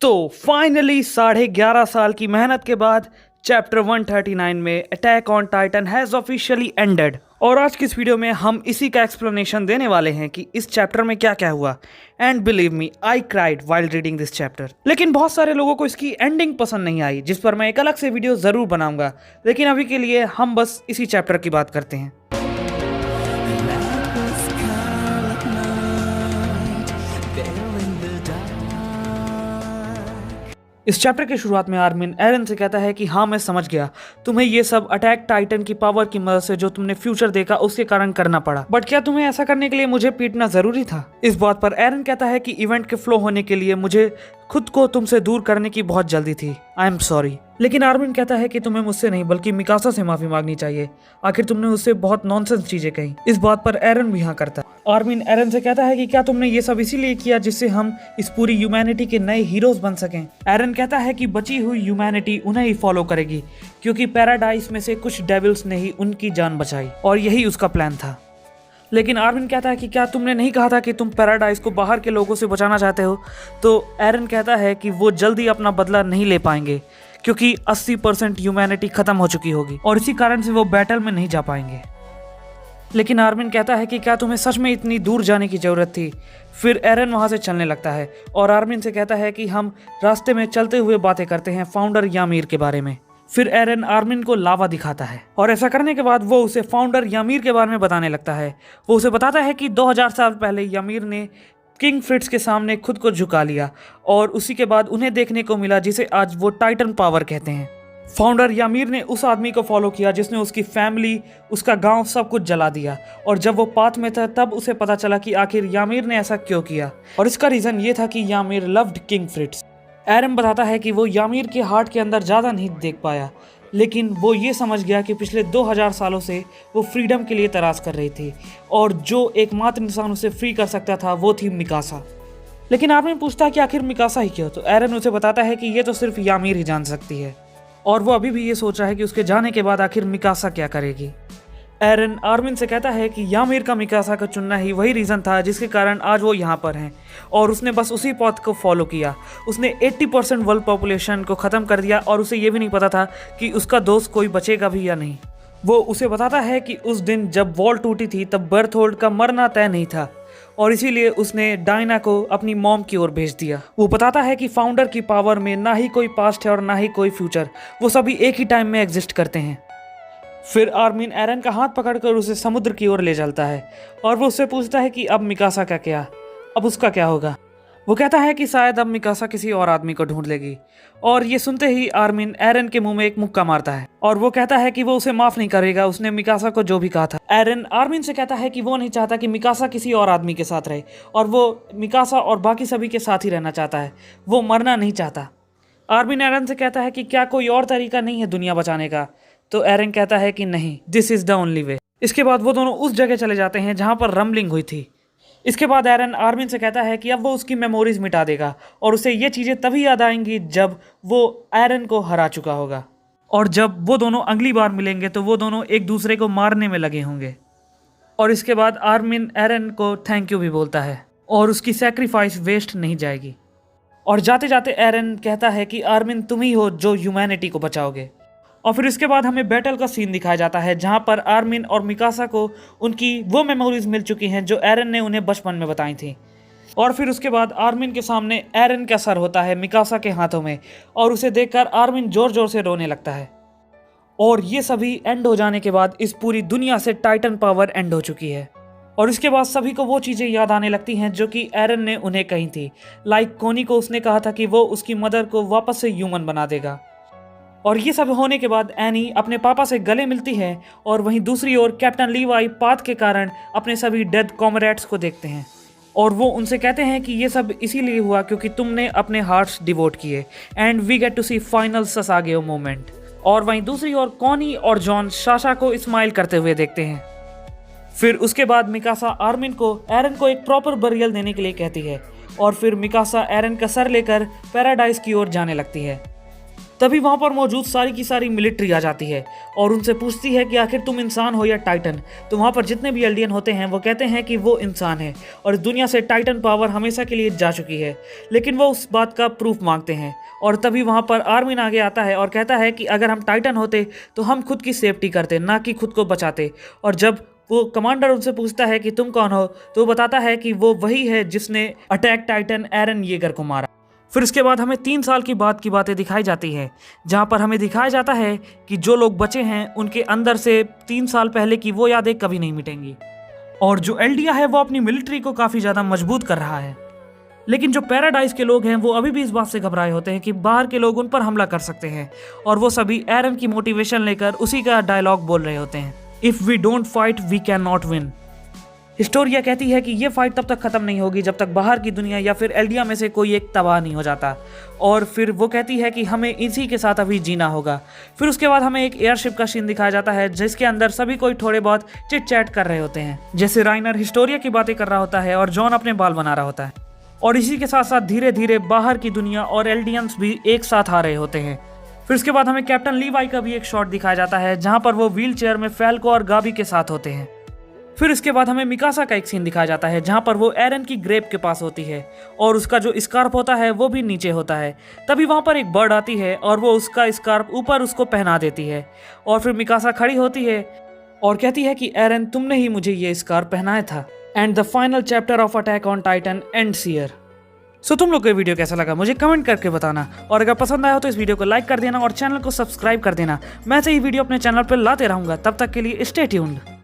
तो फाइनली 11.5 साल की मेहनत के बाद चैप्टर 139 में attack on Titan has officially ended. और आज की इस वीडियो में हम इसी का एक्सप्लेनेशन देने वाले हैं कि इस चैप्टर में क्या क्या हुआ। And believe me, I cried while reading this chapter. लेकिन बहुत सारे लोगों को इसकी एंडिंग पसंद नहीं आई, जिस पर मैं एक अलग से वीडियो जरूर बनाऊंगा। लेकिन अभी के लिए हम बस इसी चैप्टर की बात करते हैं। इस चैप्टर की शुरुआत में आर्मिन एरन से कहता है कि हाँ मैं समझ गया, तुम्हें ये सब अटैक टाइटन की पावर की मदद से जो तुमने फ्यूचर देखा उसके कारण करना पड़ा, बट क्या तुम्हें ऐसा करने के लिए मुझे पीटना जरूरी था? इस बात पर एरन कहता है कि इवेंट के फ्लो होने के लिए मुझे खुद को तुमसे दूर करने की बहुत जल्दी थी, आई एम सॉरी। लेकिन आर्मिन कहता है कि तुम्हें मुझसे नहीं बल्कि मिकासा से माफी मांगनी चाहिए, आखिर तुमने उससे बहुत नॉनसेंस चीजें कही। इस बात पर एरन भी हाँ करता है। आर्मिन एरन से कहता है कि क्या तुमने ये सब इसीलिए किया जिससे हम इस पूरी ह्यूमैनिटी के नए हीरोज बन सकें? एरन कहता है कि बची हुई ह्यूमैनिटी उन्हें ही फॉलो करेगी, क्योंकि पैराडाइस में से कुछ डेविल्स ने ही उनकी जान बचाई और यही उसका प्लान था। लेकिन आर्मिन कहता है कि क्या तुमने नहीं कहा था कि तुम पैराडाइस को बाहर के लोगों से बचाना चाहते हो? तो एरन कहता है कि वो जल्दी अपना बदला नहीं ले पाएंगे, क्योंकि 80% ह्यूमैनिटी खत्म हो चुकी होगी और इसी कारण से वो बैटल में नहीं जा पाएंगे। लेकिन आर्मिन कहता है कि क्या तुम्हें सच में इतनी दूर जाने की जरूरत थी? फिर एरन वहां से चलने लगता है और आर्मिन से कहता है कि हम रास्ते में चलते हुए बातें करते हैं फाउंडर यामीर के बारे में। फिर एरन आर्मिन को लावा दिखाता है और ऐसा करने के बाद वो उसे फाउंडर यामीर के बारे में बताने लगता है। वो उसे बताता है कि 2000 साल पहले यामीर ने किंग फ्रिट्ज के सामने खुद को झुका लिया और उसी के बाद उन्हें देखने को मिला जिसे आज वो टाइटन पावर कहते हैं। फाउंडर यामीर ने उस आदमी को फॉलो किया जिसने उसकी फैमिली, उसका गांव सब कुछ जला दिया, और जब वो पाथ में था तब उसे पता चला कि आखिर यामीर ने ऐसा क्यों किया, और इसका रीजन ये था कि यामीर लव्ड किंग फ्रिट्ज। एरन बताता है कि वो यामीर के हार्ट के अंदर ज़्यादा नहीं देख पाया, लेकिन वो ये समझ गया कि पिछले 2000 सालों से वो फ्रीडम के लिए तलाश कर रही थी और जो एकमात्र इंसान उसे फ्री कर सकता था वो थी मिकासा। लेकिन आर्मिन पूछता है कि आखिर मिकासा ही क्यों? तो एरन उसे बताता है कि ये तो सिर्फ यामीर ही जान सकती है, और वो अभी भी ये सोच रहा है कि उसके जाने के बाद आखिर मिकासा क्या करेगी। एरन आर्मिन से कहता है कि यामीर का मिकासा को चुनना ही वही रीज़न था जिसके कारण आज वो यहाँ पर हैं, और उसने बस उसी पथ को फॉलो किया। उसने 80% वर्ल्ड पॉपुलेशन को ख़त्म कर दिया और उसे ये भी नहीं पता था कि उसका दोस्त कोई बचेगा भी या नहीं। वो उसे बताता है कि उस दिन जब वॉल टूटी थी तब बर्थोल्ड का मरना तय नहीं था और इसीलिए उसने डायना को अपनी मॉम की ओर भेज दिया। वो बताता है कि फाउंडर की पावर में ना ही कोई पास्ट है और ना ही कोई फ्यूचर, वो सभी एक ही टाइम में एग्जिस्ट करते हैं। फिर आर्मिन एरन का हाथ पकड़कर उसे समुद्र की ओर ले चलता है और वो उससे पूछता है कि अब मिकासा का क्या, अब उसका क्या होगा? वो कहता है कि शायद अब मिकासा किसी और आदमी को ढूंढ लेगी, और ये सुनते ही आर्मिन एरन के मुंह में एक मुक्का मारता है और वो कहता है कि वो उसे माफ नहीं करेगा, उसने मिकासा को जो भी कहा था। एरन आर्मिन से कहता है कि वो नहीं चाहता कि मिकासा किसी और आदमी के साथ रहे और वो मिकासा और बाकी सभी के साथ ही रहना चाहता है, वो मरना नहीं चाहता। आर्मिन एरन से कहता है कि क्या कोई और तरीका नहीं है दुनिया बचाने का? तो एरन कहता है कि नहीं, this is the only way. इसके बाद वो दोनों उस जगह चले जाते हैं जहां पर रम्बलिंग हुई थी। इसके बाद एरन आर्मिन से कहता है कि अब वो उसकी मेमोरीज मिटा देगा और उसे ये चीज़ें तभी याद आएंगी जब वो एरन को हरा चुका होगा, और जब वो दोनों अगली बार मिलेंगे तो वो दोनों एक दूसरे को मारने में लगे होंगे। और इसके बाद आर्मिन एरन को थैंक यू भी बोलता है और उसकी सेक्रीफाइस वेस्ट नहीं जाएगी। और जाते जाते एरन कहता है कि आर्मिन तुम ही हो जो ह्यूमैनिटी को बचाओगे। और फिर इसके बाद हमें बैटल का सीन दिखाया जाता है जहां पर आर्मिन और मिकासा को उनकी वो मेमोरीज मिल चुकी हैं जो एरन ने उन्हें बचपन में बताई थी। और फिर उसके बाद आर्मिन के सामने एरन का सर होता है मिकासा के हाथों में, और उसे देखकर आर्मिन जोर जोर से रोने लगता है। और ये सभी एंड हो जाने के बाद इस पूरी दुनिया से टाइटन पावर एंड हो चुकी है, और इसके बाद सभी को वो चीज़ें याद आने लगती हैं जो कि एरन ने उन्हें कही थी। लाइक कोनी को उसने कहा था कि वो उसकी मदर को वापस से ह्यूमन बना देगा। और ये सब होने के बाद एनी अपने पापा से गले मिलती है, और वहीं दूसरी ओर कैप्टन लीवाई पाथ के कारण अपने सभी डेड कॉमरेड्स को देखते हैं और वो उनसे कहते हैं कि ये सब इसीलिए हुआ क्योंकि तुमने अपने हार्ट्स डिवोट किए, and we get to see final ससागेओ मोमेंट। और वहीं दूसरी ओर कॉनी और जॉन साशा को स्माइल करते हुए देखते हैं। फिर उसके बाद मिकासा आर्मिन को एरन को एक प्रॉपर बरियल देने के लिए कहती है, और फिर मिकासा एरन का सर लेकर पैराडाइज की ओर जाने लगती है। तभी वहां पर मौजूद सारी की सारी मिलिट्री आ जाती है और उनसे पूछती है कि आखिर तुम इंसान हो या टाइटन। तो वहां पर जितने भी एल्डियन होते हैं वो कहते हैं कि वो इंसान है और इस दुनिया से टाइटन पावर हमेशा के लिए जा चुकी है, लेकिन वो उस बात का प्रूफ मांगते हैं। और तभी वहां पर आर्मिन आगे आता है और कहता है कि अगर हम टाइटन होते तो हम खुद की सेफ्टी करते, ना कि खुद को बचाते। और जब वो कमांडर उनसे पूछता है कि तुम कौन हो, तो वो बताता है कि वो वही है जिसने अटैक टाइटन एरन येगर को मारा। फिर इसके बाद हमें 3 साल की बाद की बातें दिखाई जाती है, जहां पर हमें दिखाया जाता है कि जो लोग बचे हैं उनके अंदर से 3 साल पहले की वो यादें कभी नहीं मिटेंगी। और जो एल्डिया है वो अपनी मिलिट्री को काफ़ी ज़्यादा मजबूत कर रहा है, लेकिन जो पैराडाइज के लोग हैं वो अभी भी इस बात से घबराए होते हैं कि बाहर के लोग उन पर हमला कर सकते हैं। और वो सभी एरन की मोटिवेशन लेकर उसी का डायलॉग बोल रहे होते हैं, if we don't fight we can not win. हिस्टोरिया कहती है कि ये फाइट तब तक खत्म नहीं होगी जब तक बाहर की दुनिया या फिर एल्डिया में से कोई एक तबाह नहीं हो जाता। और फिर वो कहती है कि हमें इसी के साथ अभी जीना होगा। फिर उसके बाद हमें एक एयरशिप का सीन दिखाया जाता है जिसके अंदर सभी कोई थोड़े बहुत चिट चैट कर रहे होते हैं, जैसे राइनर हिस्टोरिया की बातें कर रहा होता है और जॉन अपने बाल बना रहा होता है। और इसी के साथ साथ धीरे धीरे बाहर की दुनिया और एल्डियंस भी एक साथ आ रहे होते हैं। फिर उसके बाद हमें कैप्टन लीवाई का भी एक शॉट दिखाया जाता है जहां पर वो व्हील चेयर में फैल्को और गाबी के साथ होते हैं। फिर इसके बाद हमें मिकासा का एक सीन दिखाया जाता है जहां पर वो एरन की ग्रेप के पास होती है और उसका जो स्कार्फ होता है वो भी नीचे होता है। तभी वहां पर एक बर्ड आती है और वो उसका स्कार्फ ऊपर उसको पहना देती है। और फिर मिकासा खड़ी होती है और कहती है कि एरन तुमने ही मुझे ये स्कार्फ पहनाया था। And the final chapter of Attack on Titan ends here. So तुम लोग को वीडियो कैसा लगा मुझे कमेंट करके बताना, और अगर पसंद आया हो तो इस वीडियो को लाइक कर देना और चैनल को सब्सक्राइब कर देना। मैं ऐसे ही वीडियो अपने चैनल पर लाते रहूंगा, तब तक के लिए स्टे ट्यून्ड।